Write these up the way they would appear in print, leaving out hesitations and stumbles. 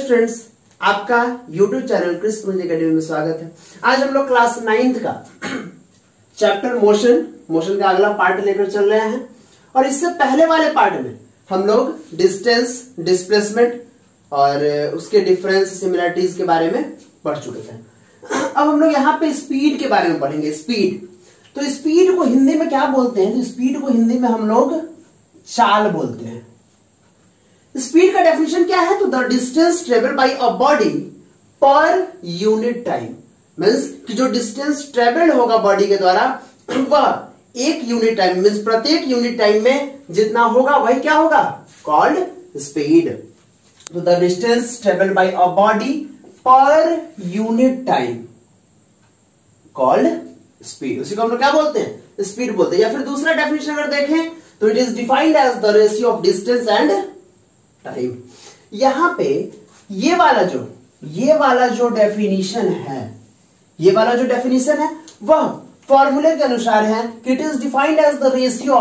Students, आपका YouTube channel Chris academy में स्वागत है। आज हम लोग क्लास 9th का चैप्टर मोशन का अगला पार्ट लेकर चल रहे हैं और इससे पहले वाले पार्ट में हम लोग डिस्टेंस, डिस्प्लेसमेंट और उसके डिफरेंस, सिमिलरिटीज के बारे में पढ़ चुके थे। अब हम लोग यहाँ पे स्पीड के बारे में पढ़ेंगे। स्पीड, तो स्पीड को हिंदी में क्या बोलते हैं? तो स्पीड को हिंदी में हम लोग चाल बोलते हैं। स्पीड का डेफिनेशन क्या है? तो the distance travel by a body per unit time. Means कि जो डिस्टेंस ट्रेवल होगा बॉडी के द्वारा वह एक यूनिट टाइम, मीन्स प्रत्येक यूनिट टाइम में जितना होगा वही क्या होगा? Called speed. तो the distance travel by a body per unit time called speed. उसी को हम लोग क्या बोलते हैं? स्पीड बोलते हैं। या फिर दूसरा डेफिनेशन अगर देखें तो it is defined as the ratio of distance and time. यहां पे ये वाला जो डेफिनेशन है वह फॉर्मूले के अनुसार है कि it is defined as the ratio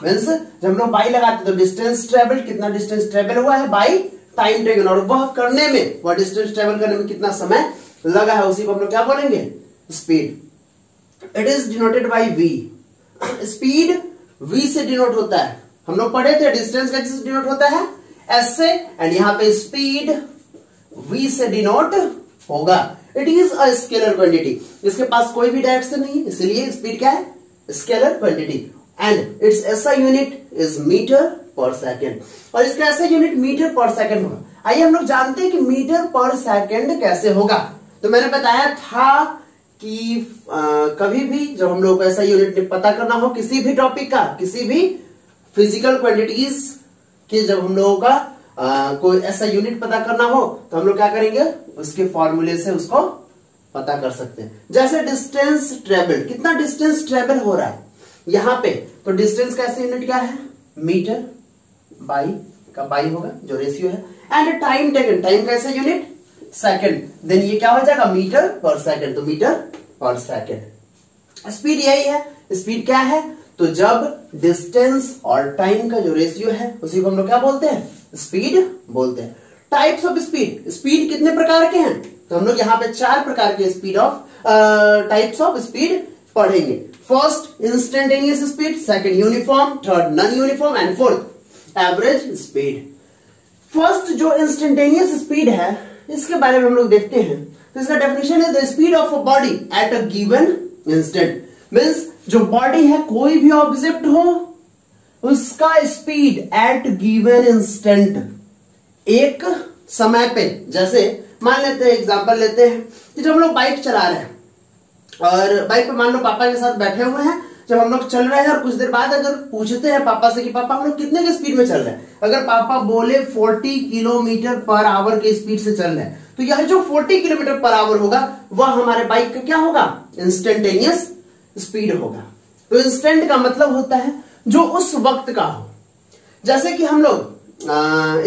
means जब हम लोग बाई लगाते तो डिस्टेंस ट्रेवल, कितना डिस्टेंस ट्रेवल हुआ है बाई टाइम टेकन, और वह करने में, वह डिस्टेंस ट्रेवल करने में कितना समय लगा है, उसी को हम लोग क्या बोलेंगे? Speed. It is denoted by V. Speed V से डिनोट होता है। हम लोग पढ़े थे डिस्टेंस का किससे डिनोट होता है? एस से, एंड यहां पे स्पीड वी से डिनोट होगा। It is a scalar quantity. इसके पास कोई भी डायरेक्शन नहीं, इसलिए स्पीड क्या है? Scalar quantity. And its SI unit is metre per second, और इसका ऐसा यूनिट मीटर पर सेकेंड होगा। आइए हम लोग जानते हैं कि मीटर पर सेकेंड कैसे होगा। तो मैंने बताया था कि कभी भी जब हम लोग को ऐसा यूनिट पता करना हो किसी भी टॉपिक का, किसी भी फिजिकल क्वांटिटीज कि जब हम लोगों का कोई ऐसा यूनिट पता करना हो तो हम लोग क्या करेंगे? उसके फॉर्मूले से उसको पता कर सकते हैं। जैसे डिस्टेंस ट्रेवल, कितना डिस्टेंस ट्रेवल हो रहा है यहां पे, तो डिस्टेंस का ऐसा यूनिट क्या है? मीटर बाई का बाई होगा जो रेशियो है, एंड टाइम टेकन, टाइम का ऐसा यूनिट सेकंड, देन ये क्या हो जाएगा? Metre per second. तो मीटर पर सेकंड। स्पीड यही है। स्पीड क्या है? तो जब डिस्टेंस और टाइम का जो रेशियो है उसी को हम लोग क्या बोलते हैं? स्पीड बोलते हैं। टाइप्स ऑफ स्पीड, स्पीड कितने प्रकार के हैं? तो हम लोग यहाँ पे 4 प्रकार के speed of types of speed पढ़ेंगे। First instantaneous speed, second uniform, third non uniform, and fourth average speed. First जो इंस्टेंटेनियस स्पीड है इसके बारे में हम लोग देखते हैं। तो इसका डेफिनेशन है the speed of a body at a given instant. Means जो बॉडी है, कोई भी ऑब्जेक्ट हो, उसका स्पीड एट गिवन इंस्टेंट, एक समय पे। जैसे मान लेते हैं, एग्जांपल लेते हैं कि जब हम लोग बाइक चला रहे हैं और बाइक पे मान लो पापा के साथ बैठे हुए हैं, जब हम लोग चल रहे हैं और कुछ देर बाद अगर पूछते हैं पापा से कि पापा हम लोग कितने की स्पीड में चल रहे हैं, अगर पापा बोले 40 किलोमीटर पर आवर की स्पीड से चल रहे हैं, तो यह जो 40 किलोमीटर पर आवर होगा वह हमारे बाइक का क्या होगा? इंस्टेंटेनियस स्पीड होगा। तो इंस्टेंट का मतलब होता है जो उस वक्त का हो। जैसे कि हम लोग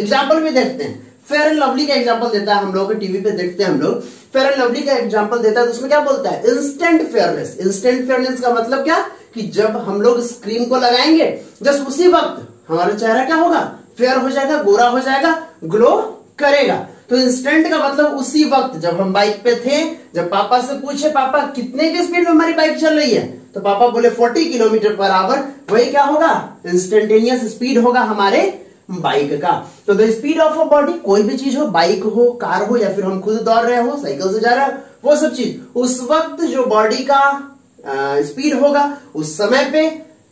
एग्जाम्पल भी देखते हैं, फेयर एंड लवली का एग्जाम्पल देता है, हम लोग टीवी पे देखते हैं, हम लोग फेयर एंड लवली का एग्जाम्पल देता है, तो उसमें क्या बोलता है? Instant fairness. इंस्टेंट फेयरनेस का मतलब क्या? कि जब हम लोग इस क्रीम को लगाएंगे जस्ट उसी वक्त हमारा चेहरा क्या होगा? फेयर हो जाएगा, गोरा हो जाएगा, ग्लो करेगा। तो इंस्टेंट का मतलब उसी वक्त जब हम बाइक पे थे, जब पापा से पूछे पापा कितने की स्पीड में हमारी बाइक चल रही है, तो पापा बोले 40 किलोमीटर पर आवर, वही क्या होगा? इंस्टेंटेनियस स्पीड होगा हमारे बाइक का। तो the speed of a body, कोई भी चीज हो, बाइक हो, कार हो, या फिर हम खुद दौड़ रहे हो, साइकिल से जा रहे हो, वो सब चीज उस वक्त जो बॉडी का स्पीड होगा उस समय पे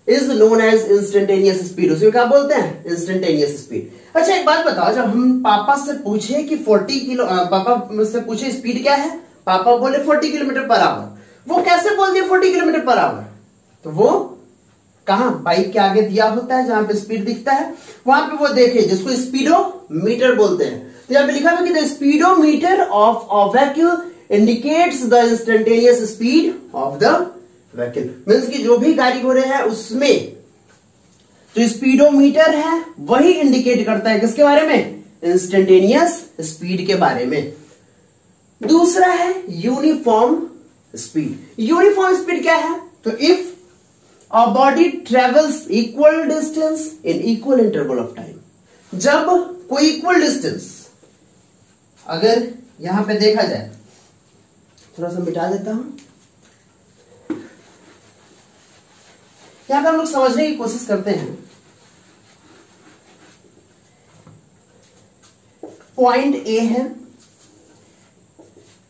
is known as instantaneous speed. उसे क्या बोलते हैं? Instantaneous speed. अच्छा एक बात बताओ, जब हम पापा से पूछे कि 40 किलो, पापा से पूछे स्पीड क्या है, पापा बोले 40 किलोमीटर पर आवर, वो कैसे बोल दिए 40 किलोमीटर पर आवर? तो वो कहां? बाइक के आगे दिया होता है जहां पे स्पीड दिखता है, वहां पे वो देखे, जिसको स्पीडोमीटर बोलते हैं। तो यहां पे लिखा हुआ कि the speedometer of a vehicle indicates the instantaneous speed of the vehicle. Means कि जो भी गाड़ी घोड़े हैं उसमें जो स्पीडोमीटर है वही इंडिकेट करता है किसके बारे में? इंस्टेंटेनियस स्पीड के बारे में। दूसरा है यूनिफॉर्म स्पीड। यूनिफॉर्म स्पीड क्या है? तो if a body travels equal distance in equal interval of time, जब कोई इक्वल डिस्टेंस अगर यहां पे देखा जाए, थोड़ा सा मिटा देता हूं, यहां पर हम लोग समझने की कोशिश करते हैं। पॉइंट ए है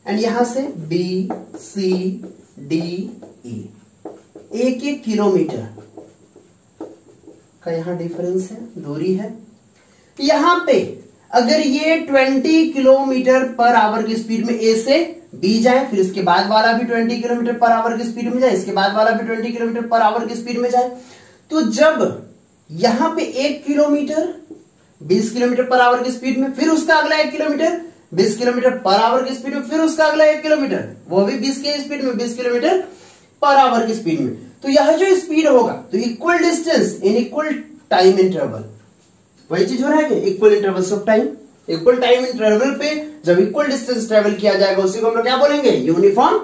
एंड यहां से B C D E, 1 kilometre का यहां डिफरेंस है, दूरी है। यहां पे अगर ये 20 किलोमीटर पर आवर की स्पीड में ए से बी जाए, फिर इसके बाद वाला भी 20 किलोमीटर पर आवर की स्पीड में जाए, इसके बाद वाला भी 20 किलोमीटर पर आवर की स्पीड में जाए, तो जब यहां पे 1 किलोमीटर 20 किलोमीटर पर आवर की स्पीड में, फिर उसका अगला 1 किलोमीटर 20 किलोमीटर पर आवर की स्पीड में, फिर उसका अगला 1 किलोमीटर वो भी 20 की स्पीड में, 20 किलोमीटर पर आवर की स्पीड में, तो यह जो स्पीड होगा तो equal distance in equal time interval, वही चीज हो रहा है कि equal intervals of time, equal time interval पे जब इक्वल डिस्टेंस ट्रेवल किया जाएगा उसी को हम लोग क्या बोलेंगे, uniform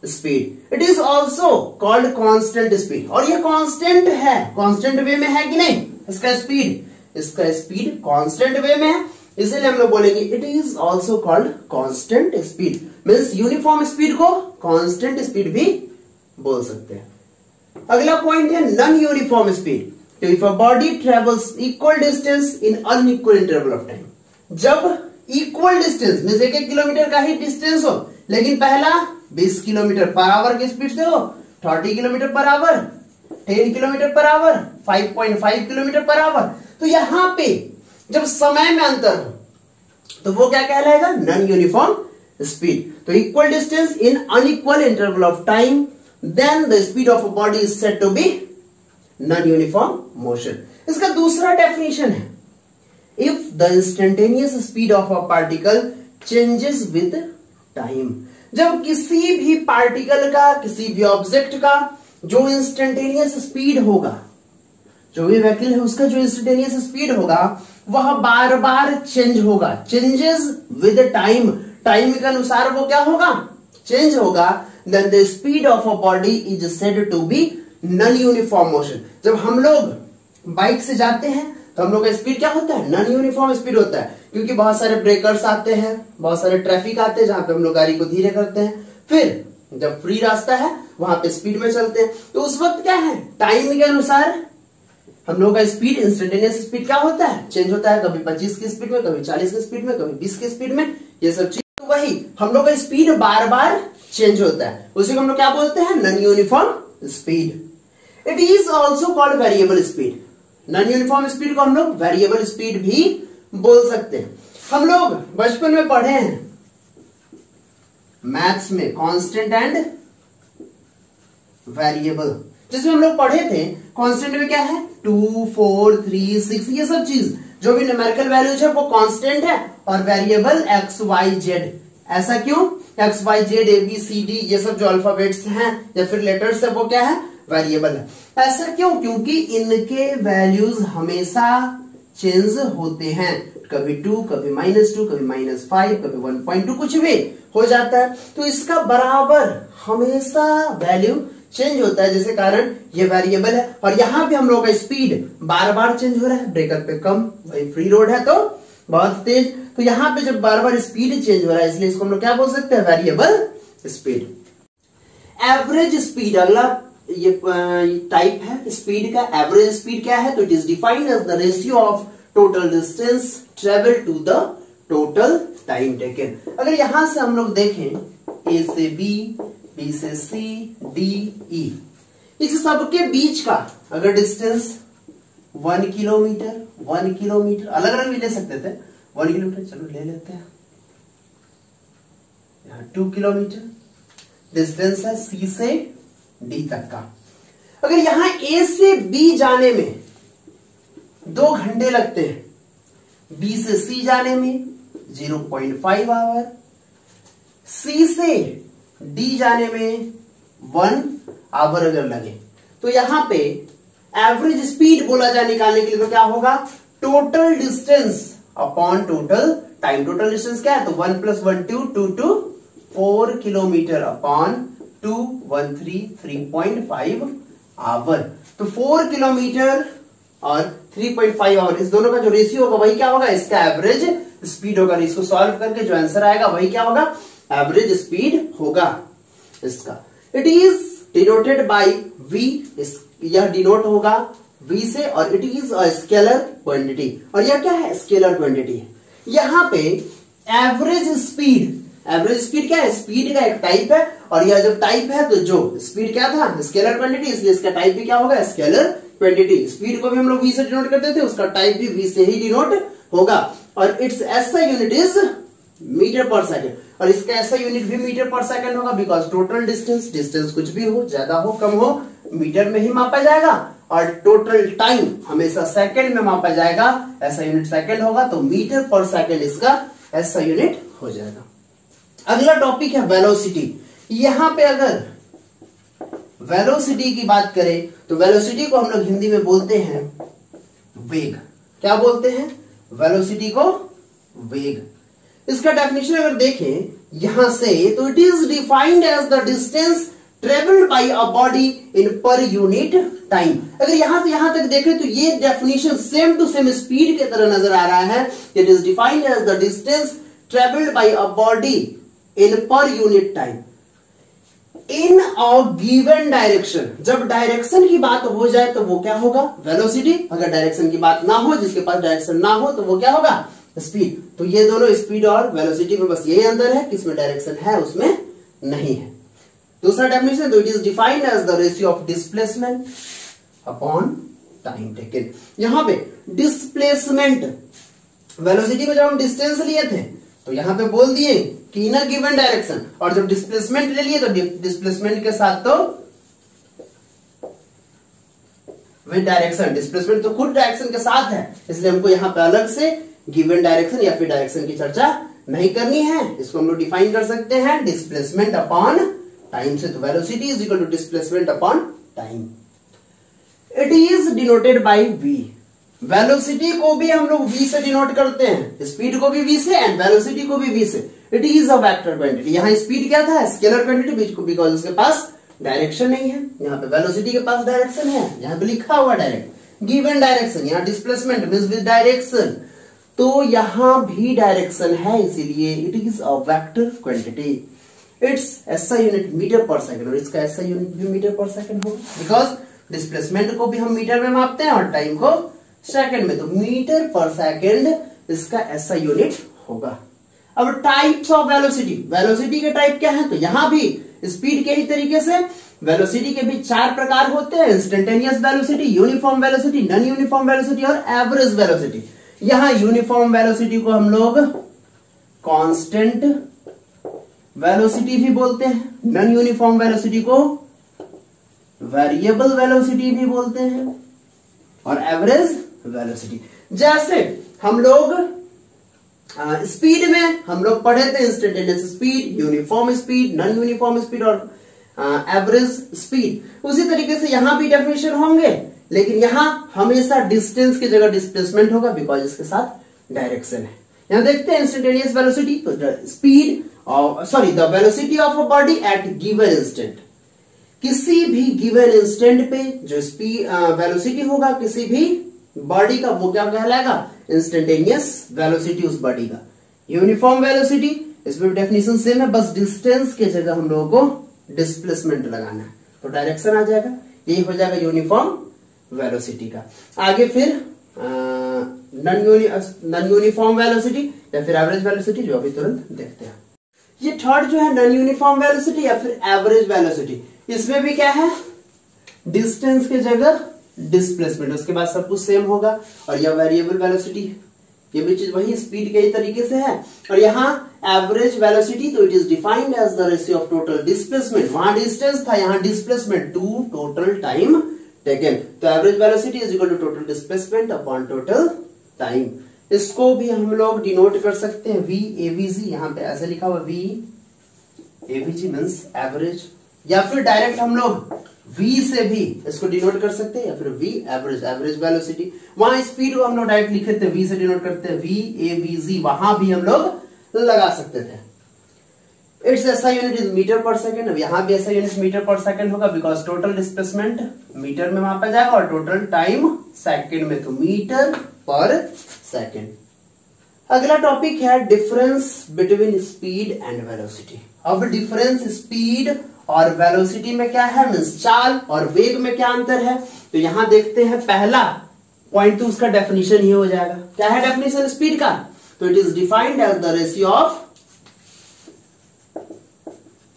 speed. It is also called constant speed, और ये कांस्टेंट है, कांस्टेंट वे में है कि नहीं इसका स्पीड कांस्टेंट वे में है, इसलिए हम लोग बोलेंगे it is also called constant speed, means uniform speed को कांस्टेंट स्पीड भी बोल सकते हैं। अगला पॉइंट है नॉन यूनिफॉर्म स्पीड। तो if a body travels equal distance in unequal interval of time, जब इक्वल डिस्टेंस मींस 1 किलोमीटर का ही डिस्टेंस हो, लेकिन पहला 20 किलोमीटर पर आवर की स्पीड से हो, 30 kilometre per hour, 10 kilometre per hour, 5.5 kilometre per hour, तो यहां पे जब समय में अंतर हो तो वो क्या कहलाएगा, नॉन यूनिफॉर्म स्पीड। तो equal distance in unequal interval of time, then the speed of a body is said to be non uniform motion. इसका दूसरा डेफिनेशन है, if the instantaneous speed of a particle changes with time, जब किसी भी particle का, किसी भी object का जो इंस्टेंटेनियस स्पीड होगा, जो भी व्हीकल है उसका जो इंस्टेंटेनियस स्पीड होगा वह बार बार चेंज होगा, चेंजेस विद टाइम, टाइम के अनुसार वो क्या होगा, चेंज होगा, then the speed of a body is said to be non uniform motion. जब हम लोग बाइक से जाते हैं तो हम लोग का स्पीड क्या होता है, नॉन यूनिफॉर्म स्पीड होता है, क्योंकि बहुत सारे ब्रेकर्स आते हैं, बहुत सारे ट्रैफिक आते हैं जहां पे हम लोग गाड़ी को धीरे करते हैं, फिर जब फ्री रास्ता है वहां पे स्पीड में चलते हैं, तो उस वक्त क्या है, टाइम के अनुसार हम लोग का स्पीड, इंस्टेंटेनियस स्पीड क्या होता है, चेंज होता है, कभी 25 की स्पीड में, कभी 40 की स्पीड में, कभी 20 की स्पीड में, ये सब चीज। तो वही हम लोग का स्पीड बार बार चेंज होता है, उसी को हम लोग क्या बोलते हैं, non uniform speed. It is also called variable speed, non uniform speed को हम लोग वेरिएबल स्पीड भी बोल सकते हैं। हम लोग बचपन में पढ़े हैं मैथ्स में कांस्टेंट एंड वेरिएबल, जिसमें हम लोग पढ़े थे कांस्टेंट में क्या है, 2, 4, 3, 6, ये सब चीज जो भी न्यूमेरिकल वैल्यूज है वो कांस्टेंट है, और वेरिएबल एक्स वाई जेड। ऐसा क्यों, X Y Z A B C D ये सब जो अल्फाबेट्स हैं या फिर लेटर्स है वो क्या है, वेरिएबल है। ऐसा क्यों, क्योंकि इनके वैल्यूज हमेशा चेंज होते हैं, कभी 2, कभी -2, कभी -5, कभी 1.2, कुछ भी हो जाता है, तो इसका बराबर हमेशा वैल्यू चेंज होता है, जिसके कारण ये वेरिएबल है। और यहां पे हम लोग का स्पीड बार बार चेंज हो रहा है, ब्रेकर पे कम, वही फ्री रोड है तो बहुत तेज, तो यहां पे जब बार बार स्पीड चेंज हो रहा है इसलिए इसको हम लोग क्या बोल सकते हैं, वेरिएबल स्पीड। एवरेज स्पीड अगला ये टाइप है स्पीड का। एवरेज स्पीड क्या है, तो it is defined as the ratio of total distance travel to the total time taken. अगर यहां से हम लोग देखें ए से बी, बी से सी, डी, ई, इस सबके बीच का अगर डिस्टेंस 1 किलोमीटर, 1 किलोमीटर, अलग अलग भी ले सकते थे, 1 किलोमीटर चलो ले लेते हैं, यहां 2 किलोमीटर डिस्टेंस है सी से डी तक का। अगर यहां ए से बी जाने में 2 घंटे लगते हैं, बी से सी जाने में 0.5 आवर, सी से डी जाने में 1 आवर अगर लगे, तो यहां पे एवरेज स्पीड बोला जाए निकालने के लिए तो क्या होगा, total distance upon total time. Total distance क्या है, तो 1 + 1 2 4 किलोमीटर अपॉन 2 1 3 3.5 आवर। तो 4 किलोमीटर और 3.5 आवर, इस दोनों का जो रेशियो होगा वही क्या होगा, इसका एवरेज स्पीड होगा। इसको सॉल्व करके जो आंसर आएगा वही क्या होगा, एवरेज स्पीड होगा इसका। It is denoted by v, यह डिनोट होगा v से, और it is a scalar quantity, और यह क्या है, स्केलर क्वांटिटी है। यहाँ पे एवरेज स्पीड क्या है, स्पीड का एक टाइप है, और यह जब टाइप है तो जो स्पीड क्या था, स्केलर क्वांटिटी, इसलिए इसका टाइप भी क्या होगा, स्केलर क्वांटिटी। स्पीड को भी हम लोग v से डिनोट करते थे, उसका टाइप भी v से ही डिनोट होगा, और it's SI unit is metre per second, और इसका SI यूनिट भी मीटर पर सेकेंड होगा, बिकॉज टोटल डिस्टेंस कुछ भी हो, ज्यादा हो कम हो, मीटर में ही मापा जाएगा, और टोटल टाइम हमेशा सेकंड में मापा जाएगा, SI यूनिट सेकंड होगा, तो मीटर पर सेकंड इसका SI यूनिट हो जाएगा। अगला टॉपिक है वेलोसिटी। यहां पे अगर वेलोसिटी की बात करें तो वेलोसिटी को हम लोग हिंदी में बोलते हैं वेग। क्या बोलते हैं, वेलोसिटी को वेग। इसका डेफिनेशन अगर देखें यहां से, तो it is defined as the distance travelled by a body in per unit time. अगर यहां से यहां तक देखें तो ये definition same to same speed की तरह नजर आ रहा है। It is defined as the distance travelled by a body in per unit time in a given direction. जब डायरेक्शन की बात हो जाए तो वो क्या होगा, वेलोसिटी। अगर डायरेक्शन की बात ना हो, जिसके पास डायरेक्शन ना हो, तो वो क्या होगा, स्पीड। तो ये दोनों स्पीड और वेलोसिटी में बस यही अंतर है कि इसमें डायरेक्शन है, उसमें नहीं है। दूसरा डेफिनेशन, तो it is defined as the ratio of displacement upon time taken. यहां पे डिस्प्लेसमेंट, वेलोसिटी में जब हम डिस्टेंस लिए थे तो यहां पे बोल दिए कि इन अ गिवन डायरेक्शन, और जब डिस्प्लेसमेंट ले लिए तो डिस्प्लेसमेंट के साथ तो विद डायरेक्शन, डिस्प्लेसमेंट तो खुद डायरेक्शन के साथ है, इसलिए हमको यहां पे अलग से गिवन डायरेक्शन या फिर डायरेक्शन की चर्चा नहीं करनी है। इसको हम लोग डिफाइन कर सकते हैं डिस्प्लेसमेंट अपॉन टाइम से। तो velocity is equal to displacement upon time. It is denoted by v। Velocity को भी हम लोग v से डिनोट करते हैं, स्पीड को भी v से एंड वेलोसिटी को भी v से। It is a vector quantity. यहाँ स्पीड क्या था, स्केलर क्वांटिटी, बिकॉज उसके पास डायरेक्शन नहीं है। यहाँ पे वेलोसिटी के पास डायरेक्शन है, यहाँ पे लिखा हुआ डायरेक्ट गिवन डायरेक्शन। यहाँ डिस्प्लेसमेंट मींस विद डायरेक्शन, तो यहां भी डायरेक्शन है, इसीलिए it is a vector quantity. It's SI unit metre per second, और इसका SI यूनिट भी मीटर पर सेकंड होगा, बिकॉज डिस्प्लेसमेंट को भी हम मीटर में मापते हैं और टाइम को सेकंड में, तो मीटर पर सेकंड इसका SI यूनिट होगा। अब टाइप्स ऑफ वेलोसिटी, वेलोसिटी के टाइप क्या है, तो यहां भी स्पीड के ही तरीके से वेलोसिटी के भी 4 प्रकार होते हैं, instantaneous velocity, uniform velocity, non uniform velocity और एवरेज वेलोसिटी। यहां यूनिफॉर्म वेलोसिटी को हम लोग कांस्टेंट वेलोसिटी भी बोलते हैं, नॉन यूनिफॉर्म वेलोसिटी को वेरिएबल वेलोसिटी भी बोलते हैं, और एवरेज वेलोसिटी। जैसे हम लोग स्पीड में हम लोग पढ़े थे instantaneous speed, uniform speed, non uniform speed और एवरेज स्पीड। उसी तरीके से यहां भी डेफिनेशन होंगे, लेकिन यहां हमेशा डिस्टेंस की जगह डिस्प्लेसमेंट होगा, बिकॉज इसके साथ डायरेक्शन है। यहां देखते हैं इंस्टेंटेनियस वेलोसिटी, तो speed the velocity of a body at given instant. किसी भी गिवन इंस्टेंट पे जो स्पीड वेलोसिटी होगा किसी भी बॉडी का, वो क्या कहलाएगा, इंस्टेंटेनियस वेलोसिटी उस बॉडी का। यूनिफॉर्म वेलोसिटी, इसमें डेफिनेशन सेम है, बस डिस्टेंस के जगह हम लोगों को डिस्प्लेसमेंट लगाना है, तो डायरेक्शन आ जाएगा, यही हो जाएगा यूनिफॉर्म वेलोसिटी का। आगे फिर नॉन यूनिफॉर्म वेलोसिटी या फिर एवरेज वेलोसिटी, जो अभी तुरंत देखते हैं। ये थर्ड जो है नॉन यूनिफॉर्म वेलोसिटी या फिर एवरेज वेलोसिटी, इसमें भी क्या है, डिस्टेंस के जगह डिस्प्लेसमेंट, उसके बाद सब कुछ सेम होगा। और यह वेरिएबल वेलोसिटी, ये भी चीज वही स्पीड के ही तरीके से है। और यहाँ एवरेज वेलोसिटी, तो it is defined as the ratio of total displacement, वहां डिस्टेंस था, यहाँ displacement to total time taken. तो average velocity is equal to total displacement upon total time. इसको भी हम लोग डिनोट कर सकते हैं VAVG, यहाँ पे ऐसे लिखा हुआ VAVG मींस एवरेज, या फिर डायरेक्ट हम लोग V से भी इसको डिनोट कर सकते हैं, या फिर V एवरेज, एवरेज वेलोसिटी। वहां स्पीड को हम लोग डायरेक्ट लिखे थे, V से डिनोट करते हैं, VAVG, वहां भी हम लोग लगा सकते थे। It's SI unit is metre per second. अब यहां भी SI unit metre per second होगा बिकॉज टोटल डिस्प्लेसमेंट मीटर में मापा जाएगा और टोटल टाइम सेकेंड में, तो मीटर पर सेकेंड। अगला टॉपिक है difference between speed and velocity. अब डिफरेंस स्पीड और वेलोसिटी में क्या है, मींस चाल और वेग में क्या अंतर है, तो यहां देखते हैं। पहला पॉइंट तो उसका डेफिनेशन ही हो जाएगा। क्या है डेफिनेशन स्पीड का, तो it is defined as the ratio of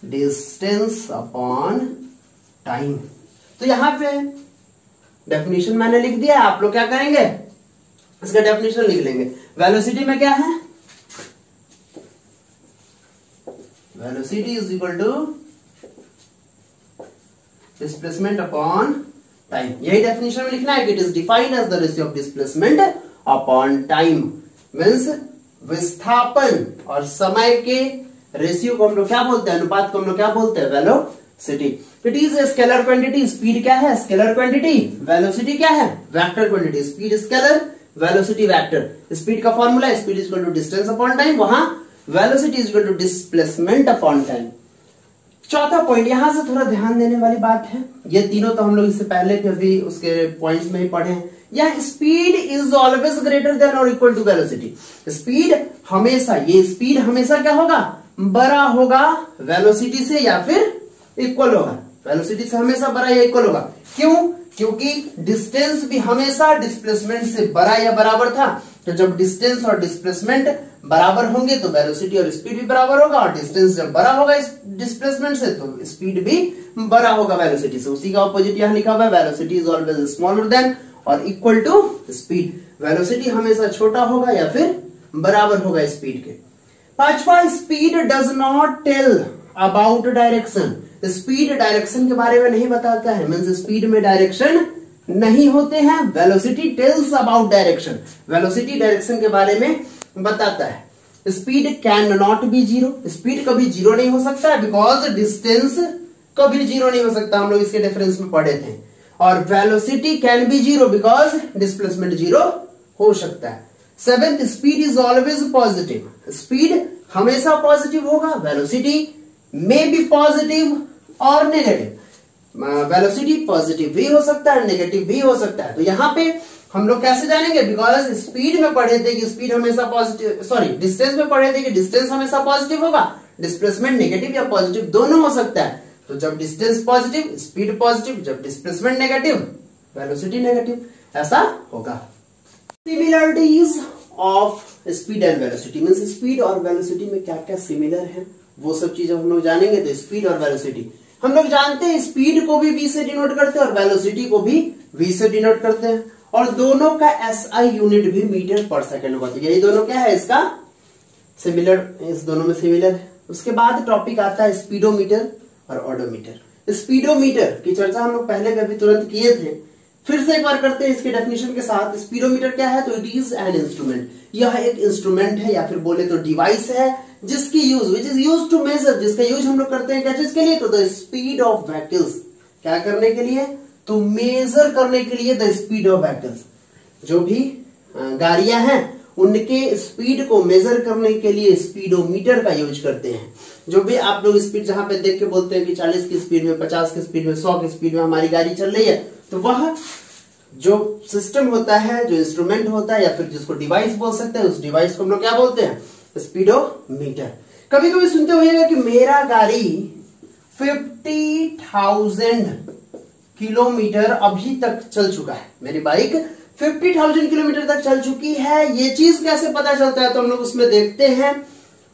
distance upon time. तो यहां पे डेफिनेशन मैंने लिख दिया, आप लोग क्या करेंगे, इसका डेफिनेशन लिख लेंगे। वेलोसिटी में क्या है, velocity is equal to displacement upon time. यही डेफिनेशन में लिखना है कि it is defined as the ratio of displacement upon time, means विस्थापन और समय के रेशियो को हम लोग क्या बोलते हैं, अनुपात को हम लोग क्या बोलते हैं, velocity. It is a scalar quantity. Speed क्या है, स्केलर क्वांटिटी। वेलोसिटी क्या है, vector quantity. Speed scalar, velocity vector. Speed का formula speed is equal to distance upon time, वहां velocity is equal to displacement upon time. चौथा point, यहां से थोड़ा ध्यान देने वाली बात है, ये तीनों तो हम लोग इससे पहले भी अभी उसके पॉइंट्स में ही पढ़े हैं। यह speed is always greater than और इक्वल टू वेलोसिटी। स्पीड हमेशा, ये स्पीड हमेशा क्या होगा, बड़ा होगा वेलोसिटी से या फिर इक्वल होगा। वेलोसिटी से हमेशा बड़ा या इक्वल होगा। क्यों, क्योंकि डिस्टेंस भी हमेशा डिस्प्लेसमेंट से बड़ा या बराबर था। तो जब डिस्टेंस और डिस्प्लेसमेंट बराबर होंगे तो वेलोसिटी और स्पीड भी बराबर होगा, और डिस्टेंस जब बड़ा होगा इस डिस्प्लेसमेंट से तो स्पीड भी बड़ा होगा वेलोसिटी से। उसी का ऑपोजिट यहां लिखा हुआ है, velocity is always smaller than और इक्वल टू स्पीड। वेलोसिटी हमेशा छोटा होगा या फिर बराबर होगा स्पीड के। पांचवा, speed does not tell about direction. Speed direction के बारे में नहीं बताता है, मींस स्पीड में डायरेक्शन नहीं होते हैं। Velocity tells about direction. Velocity direction के बारे में बताता है। Speed can not be zero. Speed कभी जीरो नहीं हो सकता है बिकॉज डिस्टेंस कभी जीरो नहीं हो सकता, हम लोग इसके डिफरेंस में पढ़े थे। और velocity can be zero because displacement zero हो सकता है। Seventh, speed is always positive. Speed हमेशा पॉजिटिव होगा। वेलोसिटी मे बी पॉजिटिव और नेगेटिव। वेलोसिटी पॉजिटिव भी हो सकता है, नेगेटिव भी हो सकता है। तो यहां पे हम लोग कैसे जानेंगे, बिकॉज स्पीड में पढ़े थे कि स्पीड हमेशा पॉजिटिव, सॉरी डिस्टेंस में पढ़े थे कि डिस्टेंस हमेशा पॉजिटिव होगा, डिस्प्लेसमेंट नेगेटिव या पॉजिटिव दोनों हो सकता है। तो जब डिस्टेंस पॉजिटिव स्पीड पॉजिटिव, जब डिस्प्लेसमेंट नेगेटिव वेलोसिटी नेगेटिव, ऐसा होगा। Similarities of speed and velocity, means speed और वेलोसिटी में क्या क्या सिमिलर है वो सब चीजें हम लोग जानेंगे। तो स्पीड और वेलोसिटी हम लोग जानते हैं, स्पीड को भी v से डिनोट करते हैं और वेलोसिटी को भी v से डिनोट करते हैं, और दोनों का एसआई यूनिट भी मीटर पर सेकेंड होगा। तो यही दोनों क्या है, इसका सिमिलर, इस दोनों में सिमिलर है। उसके बाद टॉपिक आता है स्पीडोमीटर और ओडोमीटर। स्पीडोमीटर की चर्चा हम लोग पहले भी अभी तुरंत किए थे, फिर से एक बार करते हैं इसके डेफिनेशन के साथ। स्पीडोमीटर क्या है, तो इट इज एन इंस्ट्रूमेंट। यह एक इंस्ट्रूमेंट है या फिर बोले तो डिवाइस है जिसकी use, which is use to measure, जिसका यूज हम लोग करते हैं क्या चीज के लिए, तो द स्पीड ऑफ व्हीकल्स। क्या करने के लिए, तो मेजर करने के लिए द स्पीड ऑफ व्हीकल्स। जो भी गाड़ियां हैं उनके स्पीड को मेजर करने के लिए स्पीडोमीटर का यूज करते हैं। जो भी आप लोग स्पीड जहां पे देख के बोलते हैं कि 40 की स्पीड में, 50 की स्पीड में, 100 की स्पीड में हमारी गाड़ी चल रही है, तो वह जो सिस्टम होता है, जो इंस्ट्रूमेंट होता है या फिर जिसको डिवाइस बोल सकते हैं, उस डिवाइस को हम लोग क्या बोलते हैं, स्पीडोमीटर। कभी कभी सुनते होइएगा कि मेरा गाड़ी 50,000 किलोमीटर अभी तक चल चुका है, मेरी बाइक 50,000 किलोमीटर तक चल चुकी है। ये चीज कैसे पता चलता है, तो हम लोग उसमें देखते हैं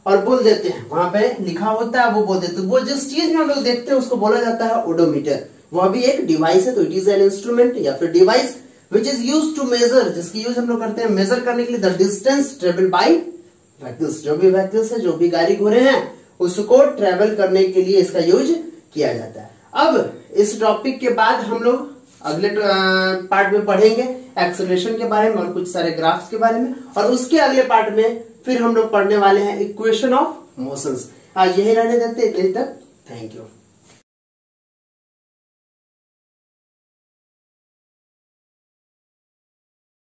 और बोल देते हैं, वहां पे लिखा होता है वो बोल देते हैं। वो जिस चीज में हम लोग देखते हैं उसको बोला जाता है ओडोमीटर। वह भी एक डिवाइस है, तो इट इज एन इंस्ट्रूमेंट या फिर device which is use to measure, जिसकी यूज हम लोग करते हैं मेजर करने के लिए the distance travel by vehicles. जो भी व्हीकल्स है, जो भी गाड़ी घोड़े हैं, उसको ट्रेवल करने के लिए इसका यूज किया जाता है। अब इस टॉपिक के बाद हम लोग अगले पार्ट में पढ़ेंगे एक्सेलरेशन के बारे में और कुछ सारे ग्राफ्स के बारे में, और उसके अगले पार्ट में फिर हम लोग पढ़ने वाले हैं इक्वेशन ऑफ मोशंस। आज यही रहने देते हैं, इतने तक। Thank you.